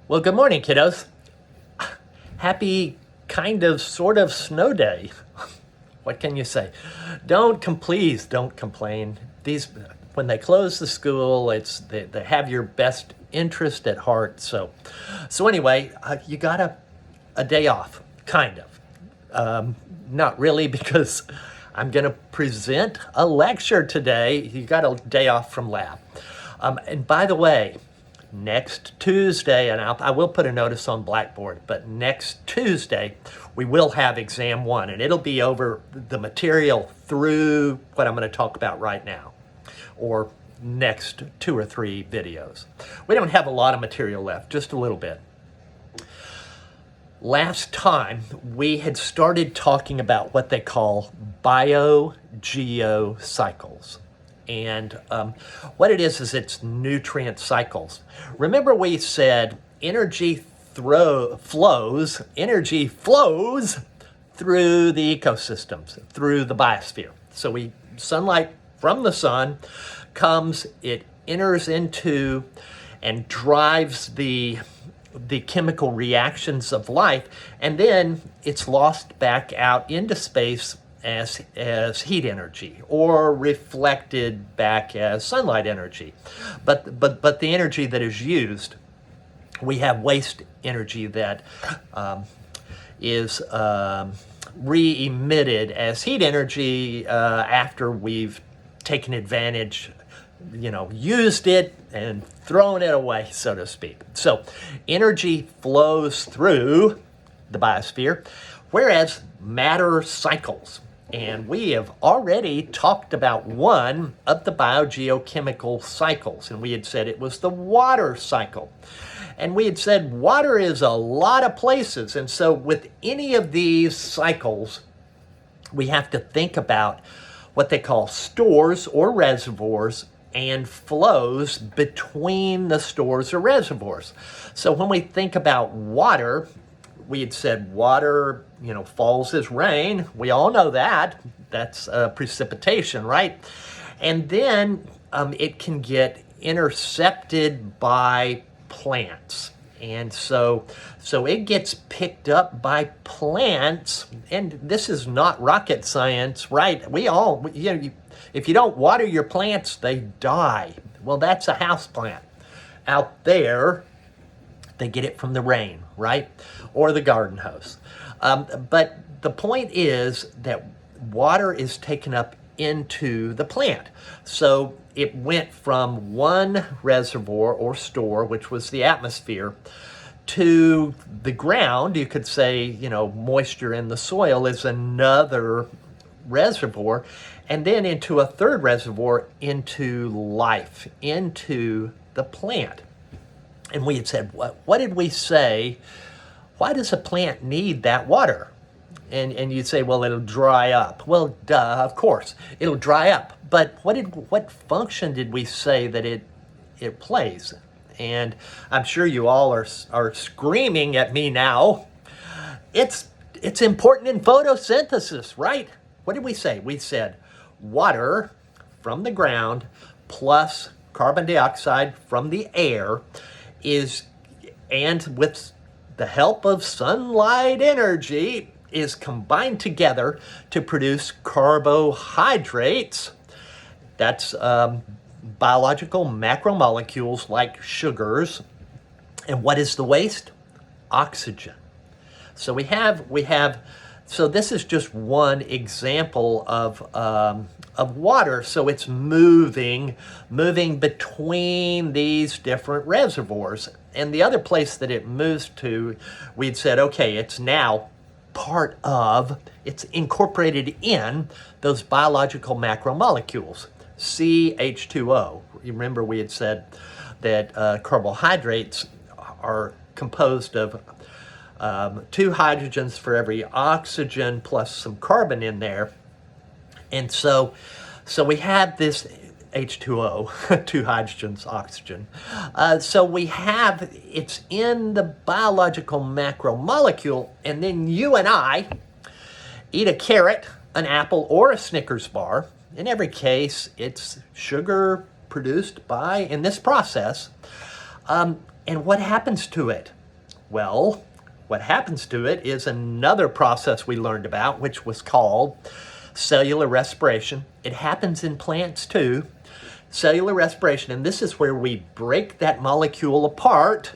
Well, good morning, kiddos. Happy kind of sort of snow day. What can you say? Please don't complain. These, when they close the school, they have your best interest at heart. So anyway, you got a day off, kind of. Not really, because I'm going to present a lecture today. You got a day off from lab. And by the way, next Tuesday, and I will put a notice on Blackboard, but next Tuesday we will have exam one, and it'll be over the material through what I'm going to talk about right now, or next 2 or 3 videos. We don't have a lot of material left, just a little bit. Last time we had started talking about what they call biogeocycles. And what it is it's nutrient cycles. Remember we said energy flows through the ecosystems, through the biosphere. So sunlight from the sun comes, it enters into and drives the chemical reactions of life, and then it's lost back out into space as heat energy, or reflected back as sunlight energy. But the energy that is used, we have waste energy that is re-emitted as heat energy after we've taken advantage, used it and thrown it away, so to speak. So energy flows through the biosphere, whereas matter cycles. And we have already talked about one of the biogeochemical cycles, and we had said it was the water cycle. And we had said water is a lot of places, and so with any of these cycles, we have to think about what they call stores or reservoirs and flows between the stores or reservoirs. So when we think about water, we had said water, falls as rain. We all know that. That's precipitation, right? And then it can get intercepted by plants. And so it gets picked up by plants. And this is not rocket science, right? If you don't water your plants, they die. Well, that's a house plant. Out there, they get it from the rain, right? Or the garden hose. But the point is that water is taken up into the plant. So it went from one reservoir or store, which was the atmosphere, to the ground. You could say, moisture in the soil is another reservoir, and then into a third reservoir, into life, into the plant. And we had said, what did we say? Why does a plant need that water? And you'd say, well, it'll dry up. Well, duh, of course, it'll dry up. But what function did we say that it plays? And I'm sure you all are screaming at me now. It's important in photosynthesis, right? What did we say? We said water from the ground plus carbon dioxide from the air and with the help of sunlight energy, is combined together to produce carbohydrates. That's biological macromolecules like sugars. And what is the waste? Oxygen. So so this is just one example of water. So it's moving between these different reservoirs. And the other place that it moves to, we'd said, okay, it's now it's incorporated in those biological macromolecules, CH2O. You remember we had said that carbohydrates are composed of 2 hydrogens for every oxygen plus some carbon in there. And so we have this H2O, 2 hydrogens, oxygen. It's in the biological macromolecule, and then you and I eat a carrot, an apple, or a Snickers bar. In every case, it's sugar produced in this process. And what happens to it? Well, what happens to it is another process we learned about, which was called cellular respiration. It happens in plants too. Cellular respiration, and this is where we break that molecule apart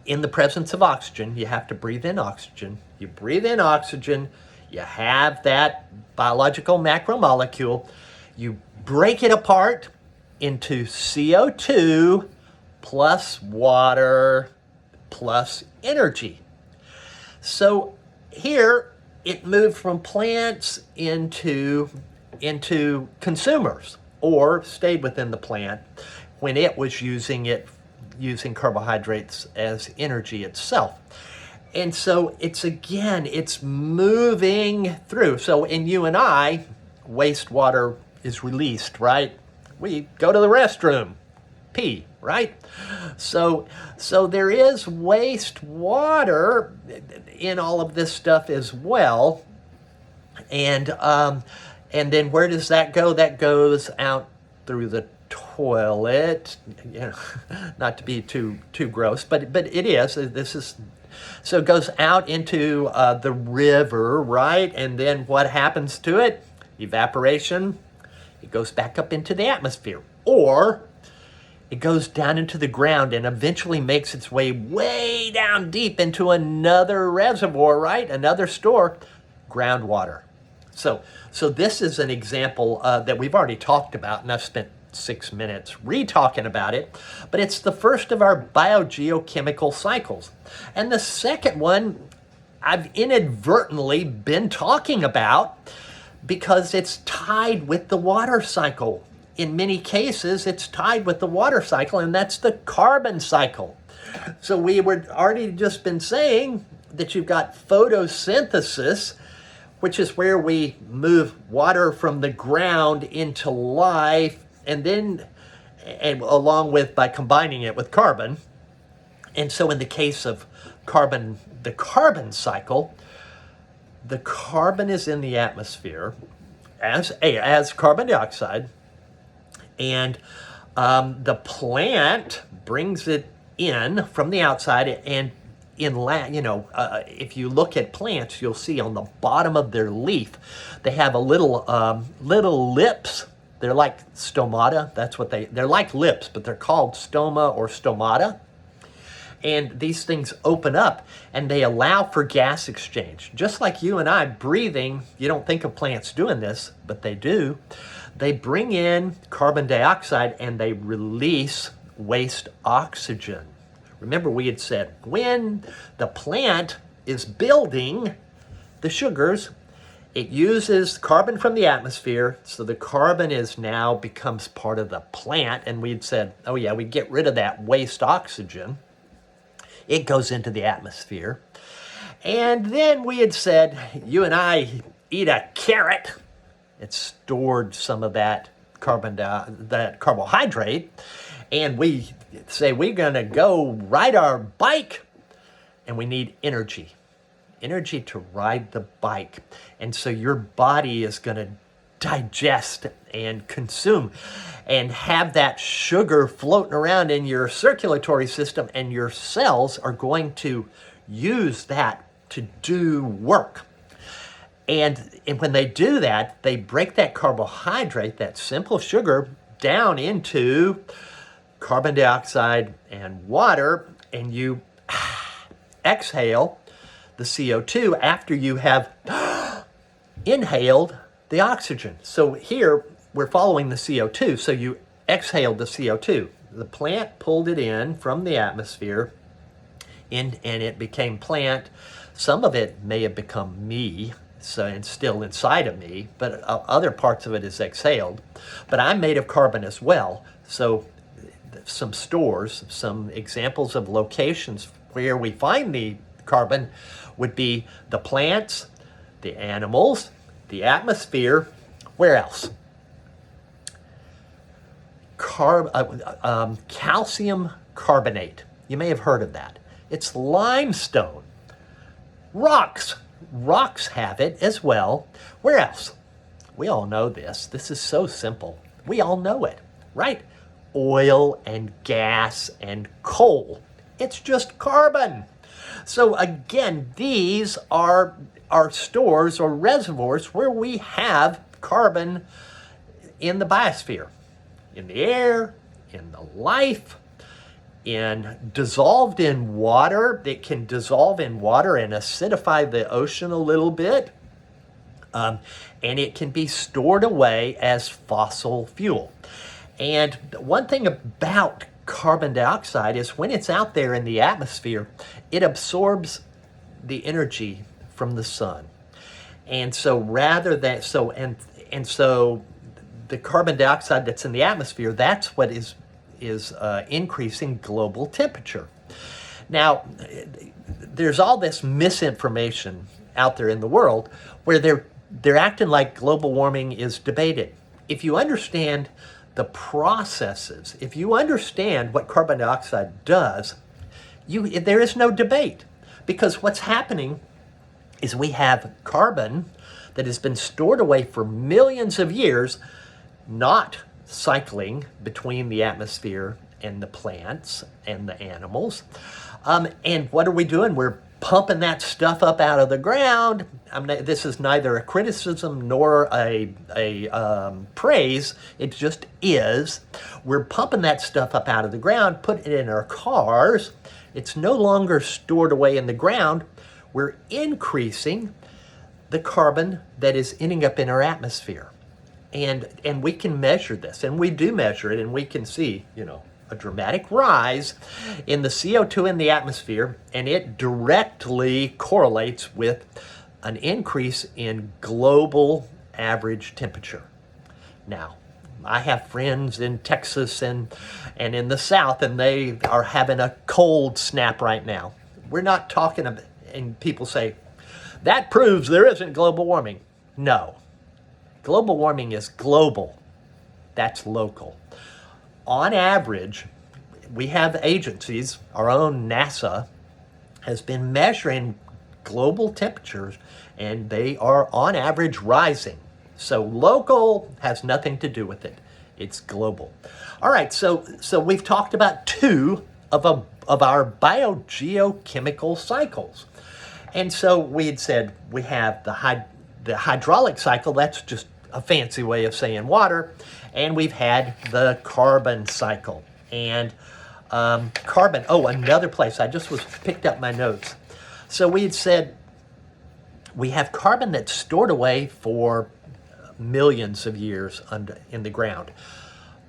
in the presence of oxygen. You have to breathe in oxygen. You breathe in oxygen, you have that biological macromolecule, you break it apart into CO2 plus water plus energy. So here it moved from plants into consumers, or stayed within the plant when it was using carbohydrates as energy itself. And so it's moving through. So in you and I, wastewater is released, right? We go to the restroom, pee, right? So there is wastewater in all of this stuff as well. And then where does that go? That goes out through the toilet. You know, not to be too gross, but it is. So it goes out into the river, right? And then what happens to it? Evaporation. It goes back up into the atmosphere, or it goes down into the ground and eventually makes its way down deep into another reservoir, right? Another store, groundwater. So this is an example that we've already talked about, and I've spent 6 minutes re-talking about it, but it's the first of our biogeochemical cycles. And the second one I've inadvertently been talking about because it's tied with the water cycle. In many cases, it's tied with the water cycle, and that's the carbon cycle. So we were already just been saying that you've got photosynthesis, which is where we move water from the ground into life, and along with by combining it with carbon. And so in the case of carbon, the carbon cycle, the carbon is in the atmosphere as carbon dioxide, and the plant brings it in from the outside. And if you look at plants, you'll see on the bottom of their leaf, they have a little lips. They're like stomata. They're like lips, but they're called stoma or stomata. And these things open up and they allow for gas exchange. Just like you and I breathing, you don't think of plants doing this, but they do. They bring in carbon dioxide and they release waste oxygen. Remember, we had said when the plant is building the sugars, it uses carbon from the atmosphere, so the carbon now becomes part of the plant. And we'd said, oh yeah, we get rid of that waste oxygen. It goes into the atmosphere. And then we had said, you and I eat a carrot. It stored some of that that carbohydrate. And we say we're going to go ride our bike, and we need energy to ride the bike. And so your body is going to digest and consume and have that sugar floating around in your circulatory system, and your cells are going to use that to do work. And when they do that, they break that carbohydrate, that simple sugar, down into carbon dioxide and water, and you exhale the CO2 after you have inhaled the oxygen. So here we're following the CO2. So you exhaled the CO2. The plant pulled it in from the atmosphere, and it became plant. Some of it may have become me, and still inside of me, but other parts of it is exhaled. But I'm made of carbon as well. So some stores, some examples of locations where we find the carbon would be the plants, the animals, the atmosphere. Where else? Calcium carbonate. You may have heard of that. It's limestone. Rocks have it as well. Where else? We all know this. This is so simple. We all know it, right? Oil and gas and coal It's just carbon. So again, these are stores or reservoirs where we have carbon in the biosphere, in the air, in the life, dissolved in water. It can dissolve in water and acidify the ocean a little bit. And it can be stored away as fossil fuel. And one thing about carbon dioxide is when it's out there in the atmosphere, it absorbs the energy from the sun. And so so the carbon dioxide that's in the atmosphere, that's what is increasing global temperature. Now, there's all this misinformation out there in the world where they're acting like global warming is debated. If you understand the processes, if you understand what carbon dioxide does, there is no debate. Because what's happening is we have carbon that has been stored away for millions of years, not cycling between the atmosphere and the plants and the animals. And what are we doing? We're pumping that stuff up out of the ground. This is neither a criticism nor a praise. It just is. We're pumping that stuff up out of the ground, putting it in our cars. It's no longer stored away in the ground. We're increasing the carbon that is ending up in our atmosphere. And we can measure this, and we do measure it, and we can see, a dramatic rise in the CO2 in the atmosphere, and it directly correlates with an increase in global average temperature. Now, I have friends in Texas and in the South, and they are having a cold snap right now. We're not talking about, and people say, that proves there isn't global warming. No. Global warming is global. That's local. On average, we have agencies, our own NASA has been measuring global temperatures, and they are on average rising. So local has nothing to do with it. It's global. All right, so we've talked about two of our biogeochemical cycles. And so we had said we have the hydraulic cycle, that's just a fancy way of saying water, and we've had the carbon cycle. And carbon, another place, I just picked up my notes. So we had said we have carbon that's stored away for millions of years in the ground.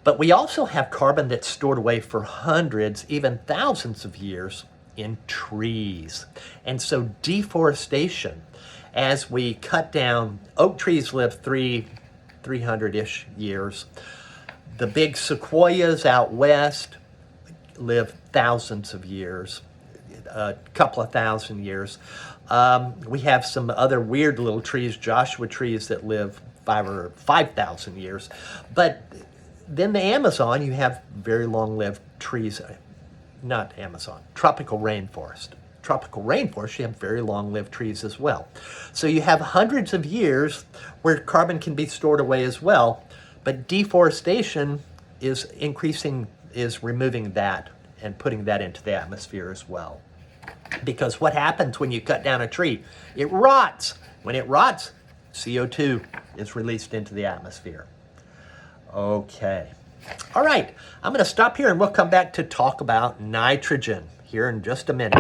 But we also have carbon that's stored away for hundreds, even thousands of years in trees. And so deforestation, as we cut down, oak trees live 300-ish years. The big sequoias out west live thousands of years, a couple of thousand years. We have some other weird little trees, Joshua trees, that live 5,000 years. But then the Amazon, you have very long-lived trees. Not Amazon, tropical rainforest. Tropical rainforest, you have very long-lived trees as well. So you have hundreds of years where carbon can be stored away as well, but deforestation is removing that and putting that into the atmosphere as well. Because what happens when you cut down a tree? It rots. When it rots, CO2 is released into the atmosphere. Okay. All right, I'm going to stop here and we'll come back to talk about nitrogen here in just a minute.